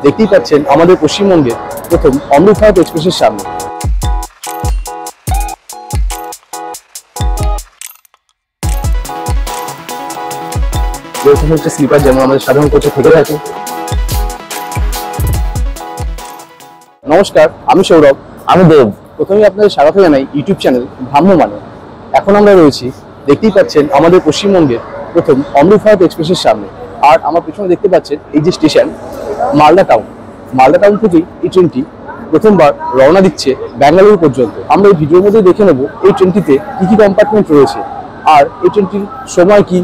দেখতেই পাচ্ছেন আমাদের পশ্চিমবঙ্গের প্রথম অমৃত ভারত এক্সপ্রেসের সামনে। এরকম হচ্ছে স্লিপার যেমন আমাদের সাধারণ কোচে থেকে থাকে। নমস্কার, আমি সৌরভ। আমি দেব। প্রথমেই আপনাদের স্বাগত জানাই ইউটিউব চ্যানেল ভ্রাম্যমানে। এখন আমরা রয়েছি, দেখতেই পাচ্ছেন আমাদের পশ্চিমবঙ্গের প্রথম অমৃত ভারত এক্সপ্রেসের সামনে। আর আমার পিছনে দেখতে পাচ্ছেন এই যে station Malda town. Malda town থেকে এই ট্রেনটি প্রথমবার রওনা দিচ্ছে ব্যাঙ্গালুরু পর্যন্ত। আমরা এই ভিডিওর মধ্যে দেখে নেব এই ট্রেনটিতে কি কি কম্পার্টমেন্ট রয়েছে, আর এই ট্রেনটির সময় কি,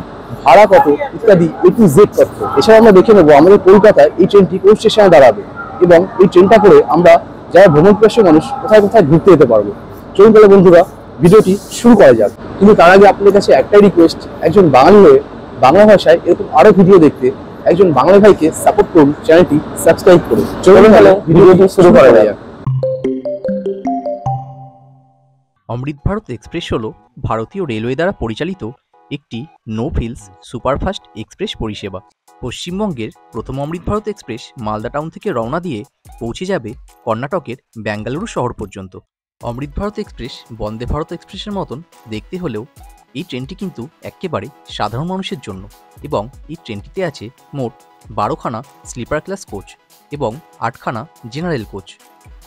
ভাড়া কত ইত্যাদি A to Z তথ্য। এছাড়া আমরা দেখে নেব আমাদের কলকাতায় এই ট্রেনটি কোন স্টেশনে দাঁড়াবে এবং এই ট্রেনটা করে আমরা যারা ভ্রমণপিপাসু মানুষ কোথায় কোথায় ঘুরতে যেতে পারবো। চলুন তাহলে বন্ধুরা ভিডিওটি শুরু করা যাক। কিন্তু তার আগে আপনাদের কাছে একটাই রিকোয়েস্ট, একজন বাঙালি হয়ে বাংলা ভাষায় এরকম আরো ভিডিও দেখতে একজন বাংলা ভাইকে সাপোর্ট করুন, চ্যানেলটি সাবস্ক্রাইব করুন। চলুন তাহলে ভিডিওটি শুরু করা যাক। অমৃত ভারত এক্সপ্রেস হল ভারতীয় রেলওয়ে দ্বারা পরিচালিত একটি নো ফ্রিলস সুপারফাস্ট এক্সপ্রেস পরিষেবা। পশ্চিমবঙ্গের প্রথম অমৃত ভারত এক্সপ্রেস মালদা টাউন থেকে রওনা দিয়ে পৌঁছে যাবে কর্ণাটকের বেঙ্গালুরু শহর পর্যন্ত। অমৃত ভারত এক্সপ্রেস বন্দে ভারত এক্সপ্রেসের মতন দেখতে হলেও এই ট্রেনটি কিন্তু একেবারে সাধারণ মানুষের জন্য, এবং এই ট্রেনটিতে আছে মোট 12খানা স্লিপার ক্লাস কোচ এবং 8খানা জেনারেল কোচ।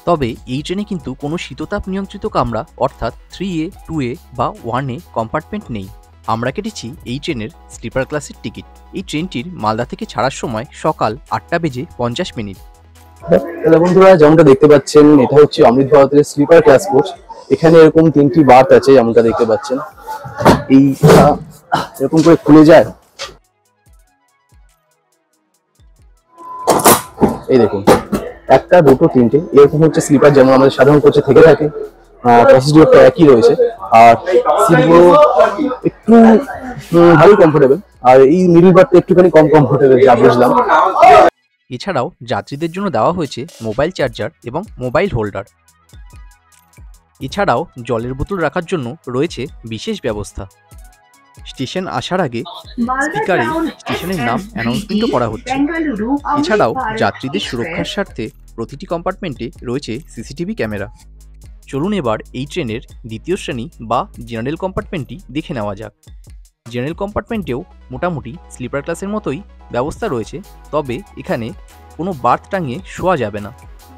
তবে এই ট্রেনে কিন্তু কোনো শীততাপ নিয়ন্ত্রিত কামরা অর্থাৎ 3A, 2A বা 1A কম্পার্টমেন্ট নেই। আমরা কেটেছি এই ট্রেনের স্লিপার ক্লাসের টিকিট। এই ট্রেনটির মালদা থেকে ছাড়ার সময় সকাল 8:50 তাহলে বন্ধুরা যেমনটা দেখতে পাচ্ছেন, এটা হচ্ছে অমৃত ভারতের স্লিপার ক্লাস কোচ। এখানে এরকম 3টি বার্থ আছে যেমনটা দেখতে পাচ্ছেন। এইটা এরকম করে খুলে যায়, এই দেখুন, 1টা 2টো 3টে এরকম হচ্ছে স্লিপার যেমন আমাদের সাধারণ কোচে থেকে থাকে। প্রসিডিওরটা একই রয়েছে, আর সিটগুলো একটু ভালোই কমফোর্টেবল, আর এই মিডল বার্থটা একটুখানি কম কমফোর্টেবল যা বুঝলাম। এছাড়াও যাত্রীদের জন্য দেওয়া হয়েছে মোবাইল চার্জার এবং মোবাইল হোল্ডার। এছাড়াও জলের বোতল রাখার জন্য রয়েছে বিশেষ ব্যবস্থা। স্টেশন আসার আগে স্পিকারে স্টেশনের নাম অ্যানাউন্সমেন্টও করা হচ্ছে। এছাড়াও যাত্রীদের সুরক্ষার স্বার্থে প্রতিটি কম্পার্টমেন্টে রয়েছে সিসিটিভি ক্যামেরা। চলুন এবার এই ট্রেনের দ্বিতীয় শ্রেণী বা জেনারেল কম্পার্টমেন্টটি দেখে নেওয়া যাক। জেনারেল কম্পার্টমেন্টেও মোটামুটি স্লিপার ক্লাসের মতোই ব্যবস্থা রয়েছে, তবে এখানে কোনো বার্থ টাঙিয়ে শোয়া যাবে না।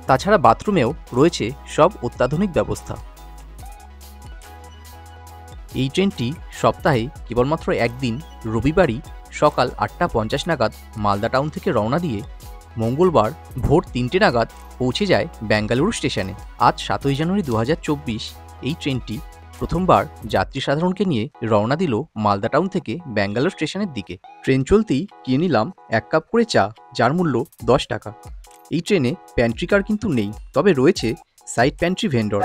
তাছাড়া বাথরুমেও রয়েছে সব অত্যাধুনিক ব্যবস্থা। এই ট্রেনটি সপ্তাহে কেবলমাত্র একদিন রবিবারই সকাল 8:50 নাগাদ মালদা টাউন থেকে রওনা দিয়ে মঙ্গলবার ভোর 3টে নাগাদ পৌঁছে যায় বেঙ্গালুরু স্টেশনে। আজ 7ই জানুয়ারি 2024 এই ট্রেনটি প্রথমবার যাত্রী সাধারণকে নিয়ে রওনা দিল মালদা টাউন থেকে বেঙ্গালুরু স্টেশনের দিকে। ট্রেন চলতেই কিনে নিলাম 1 কাপ করে চা, যার মূল্য 10 টাকা। এই ট্রেনে প্যান্ট্রি কার কিন্তু নেই, তবে রয়েছে সাইড প্যান্ট্রি ভেন্ডর।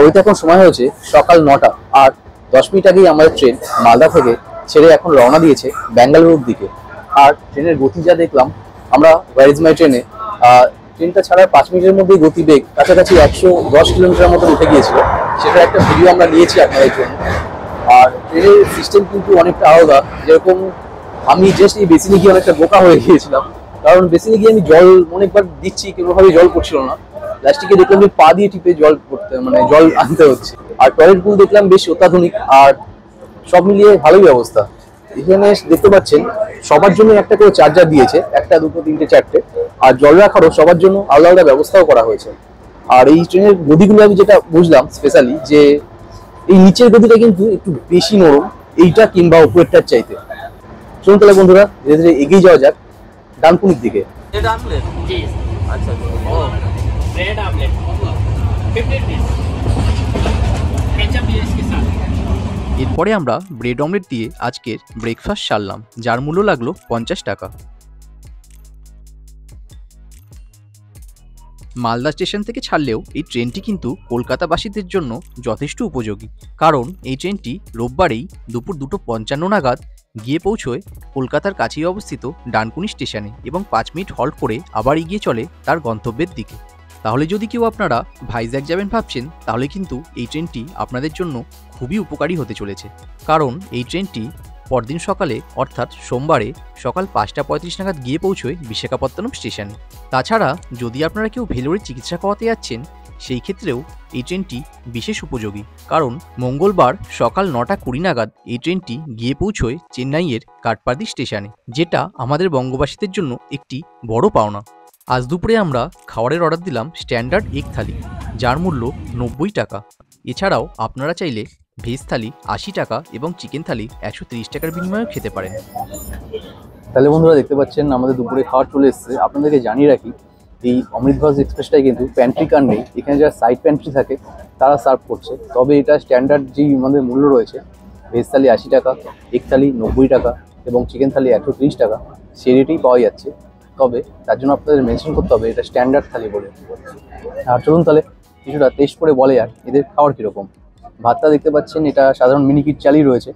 ওইটা এখন সময় হয়েছে সকাল 9টা, আর 10 মিনিট আগেই আমাদের ট্রেন মালদা থেকে ছেড়ে এখন রওনা দিয়েছে বেঙ্গালুরুর দিকে। আর ট্রেনের গতি যা দেখলাম আমরা ওয়্যার ইজ মাই ট্রেনে, ট্রেনটা ছাড়ার 5 মিনিটের মধ্যেই গতিবেগ কাছাকাছি 110 কিলোমিটার মতো উঠে গিয়েছিল। সেটার একটা ভিডিও আমরা নিয়েছি আপনাদের জন্য। আর ট্রেনের সিস্টেম কিন্তু অনেকটা আলাদা। যেরকম আমি জাস্ট এই বেসিনে গিয়ে অনেকটা বোকা হয়ে গিয়েছিলাম, কারণ বেসিনে গিয়ে আমি জল অনেকবার দিচ্ছি, কোনোভাবেই জল পড়ছিল না। লাস্টিকে দেখলাম যে পা দিয়ে টিপে জল পড়তে জল আনতে হচ্ছে। আর টয়লেটগুলো দেখলাম বেশ অত্যাধুনিক, আর সব মিলিয়ে ভালোই ব্যবস্থা। এখানে দেখতে পাচ্ছেন সবার জন্য একটা করে চার্জার দিয়েছে, 1টা 2টো 3টে 4টে, আর জল রাখারও সবার জন্য আলাদা আলাদা ব্যবস্থাও করা হয়েছে। আর এই ট্রেনের গদিগুলো আমি যেটা বুঝলাম স্পেশালি, যে এই নিচের গদিটা কিন্তু একটু বেশি নরম এইটা কিংবা উপরেরটার চাইতে। চলুন তাহলে বন্ধুরা ধীরে ধীরে এগিয়ে যাওয়া যাক ডানকুনির দিকে। এরপরে আমরা ব্রেড অমলেট দিয়ে আজকের ব্রেকফাস্ট সারলাম, যার মূল্য লাগলো 50 টাকা। মালদা স্টেশন থেকে ছাড়লেও এই ট্রেনটি কিন্তু কলকাতাবাসীদের জন্য যথেষ্ট উপযোগী, কারণ এই ট্রেনটি রোববারেই দুপুর 2:55 নাগাদ গিয়ে পৌঁছয় কলকাতার কাছেই অবস্থিত ডানকুনি স্টেশনে এবং 5 মিনিট হল্ট করে আবার এগিয়ে চলে তার গন্তব্যের দিকে। তাহলে যদি কেউ আপনারা ভাইজ্যাগ যাবেন ভাবছেন, তাহলে কিন্তু এই ট্রেনটি আপনাদের জন্য খুবই উপকারী হতে চলেছে, কারণ এই ট্রেনটি পরদিন সকালে অর্থাৎ সোমবারে সকাল 5:35 নাগাদ গিয়ে পৌঁছয় বিশাখাপত্তনম স্টেশনে। তাছাড়া যদি আপনারা কেউ ভেলোরে চিকিৎসা করাতে যাচ্ছেন সেই ক্ষেত্রেও এই ট্রেনটি বিশেষ উপযোগী, কারণ মঙ্গলবার সকাল 9:20 নাগাদ এই ট্রেনটি গিয়ে পৌঁছয় চেন্নাইয়ের কাটপাদি স্টেশনে, যেটা আমাদের বঙ্গবাসীদের জন্য একটি বড় পাওনা। আজ দুপুরে আমরা খাবারের অর্ডার দিলাম স্ট্যান্ডার্ড এগ থালি, যার মূল্য 90 টাকা। এছাড়াও আপনারা চাইলে ভেজ থালি 80 টাকা এবং চিকেন থালি 130 টাকার বিনিময়ে খেতে পারেন। তাহলে বন্ধুরা দেখতে পাচ্ছেন আমাদের দুপুরে খাবার চলে এসেছে। আপনাদেরকে জানিয়ে রাখি, এই অমৃত ভারত এক্সপ্রেসটাই কিন্তু প্যান্ট্রি কার নেই, এখানে যারা সাইড প্যান্ট্রি থাকে তারা সার্ভ করছে। তবে এটা স্ট্যান্ডার্ড যেই আমাদের মূল্য রয়েছে, ভেজ থালি 80 টাকা, এগ থালি 90 টাকা এবং চিকেন থালি 130 টাকা, সেই রেটেই পাওয়া যাচ্ছে। তবে তার জন্য আপনাদের মেনশন করতে হবে এটা স্ট্যান্ডার্ড থালি বলে। আর চলুন তাহলে কিছুটা টেস্ট করে বলে যাক এদের খাবার কীরকম। ভাতটা দেখতে পাচ্ছেন এটা সাধারণ মিনিকিট চালই রয়েছে।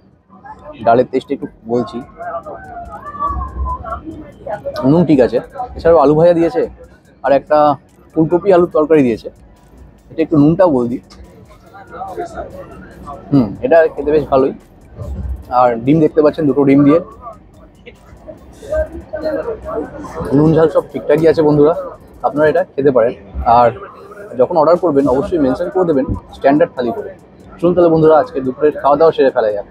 ডালের টেস্ট একটু বলছি, নুন ঠিক আছে, এছাড়াও আলু ভাজা দিয়েছে আর একটা ফুলকপি আলুর তরকারি দিয়েছে, এটা একটু নুনটাও বল দিই। এটা খেতে বেশ ভালোই। আর ডিম দেখতে পাচ্ছেন, দুটো ডিম দিয়ে, নুন ঝাল সব ঠিকঠাকই আছে বন্ধুরা, আপনারা এটা খেতে পারেন। আর যখন অর্ডার করবেন অবশ্যই মেনশন করে দেবেন স্ট্যান্ডার্ড থালি করে। চলুন তাহলে বন্ধুরা আজকে দুপুরের খাওয়া দাওয়া সেরে ফেলা যাক।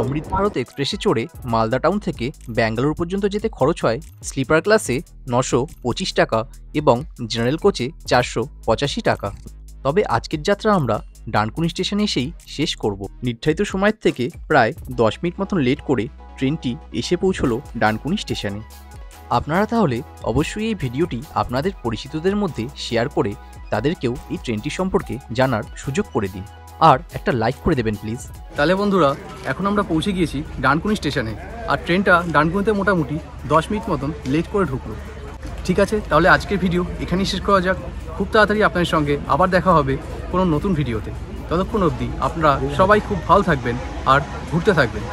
অমৃত ভারত এক্সপ্রেসে চড়ে মালদা টাউন থেকে ব্যাঙ্গালোর পর্যন্ত যেতে খরচ হয় স্লিপার ক্লাসে 925 টাকা এবং জেনারেল কোচে 485 টাকা। তবে আজকের যাত্রা আমরা ডানকুনি স্টেশনে এসেই শেষ করব। নির্ধারিত সময়ের থেকে প্রায় 10 মিনিট মতন লেট করে ট্রেনটি এসে পৌঁছলো ডানকুনি স্টেশনে। আপনারা তাহলে অবশ্যই এই ভিডিওটি আপনাদের পরিচিতদের মধ্যে শেয়ার করে তাদেরকেও এই ট্রেনটি সম্পর্কে জানার সুযোগ করে দিন, আর একটা লাইক করে দেবেন প্লিজ। তাহলে বন্ধুরা এখন আমরা পৌঁছে গিয়েছি ডানকুনি স্টেশনে, আর ট্রেনটা ডানকুনিতে মোটামুটি 10 মিনিট মতন লেট করে ঢুকলো। ঠিক আছে, তাহলে আজকের ভিডিও এখানেই শেষ করা যাক। খুব তাড়াতাড়ি আপনাদের সঙ্গে আবার দেখা হবে কোনো নতুন ভিডিওতে। ততক্ষণ অবধি আপনারা সবাই খুব ভালো থাকবেন আর ঘুরতে থাকবেন।